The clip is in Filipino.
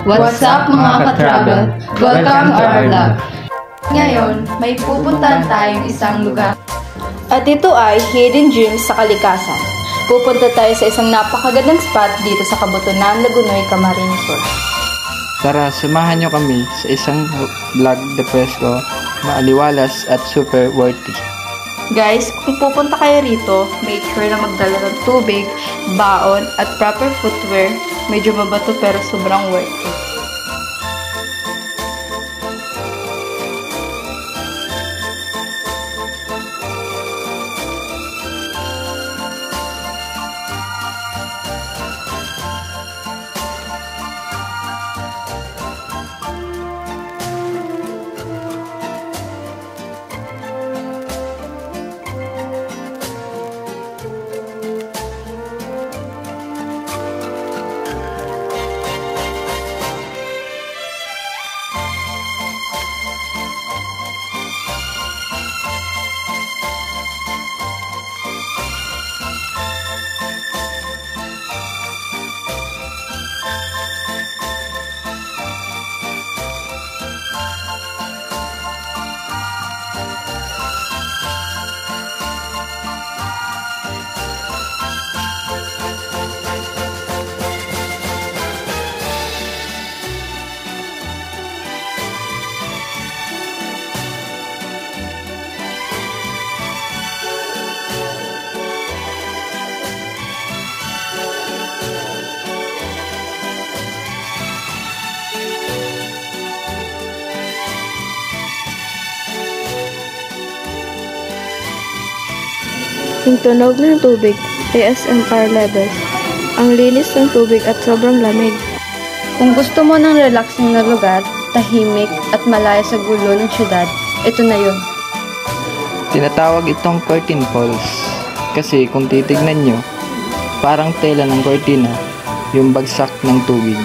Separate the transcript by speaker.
Speaker 1: What's up mga ka-travel? Welcome to our vlog. Ngayon, may pupuntahan tayong isang lugar.
Speaker 2: At ito ay Hidden Gems sa Kalikasan. Pupunta tayo sa isang napakagandang spot dito sa Kabutunan, Lagunoy, Camarines Sur.
Speaker 3: Tara, samahan nyo kami sa isang vlog de Fresco, maaliwalas at super worthy.
Speaker 2: Guys, kung pupunta kayo rito, make sure na magdala ng tubig, baon, at proper footwear. Medyo mabato pero sobrang worth it.
Speaker 4: Yung tunog ng tubig, ASMR levels. Ang linis ng tubig at sobrang lamig.
Speaker 2: Kung gusto mo ng relaxing na lugar, tahimik at malaya sa gulo ng syudad, ito na yun.
Speaker 3: Tinatawag itong curtain falls kasi kung titignan nyo, parang tela ng cortina yung bagsak ng tubig.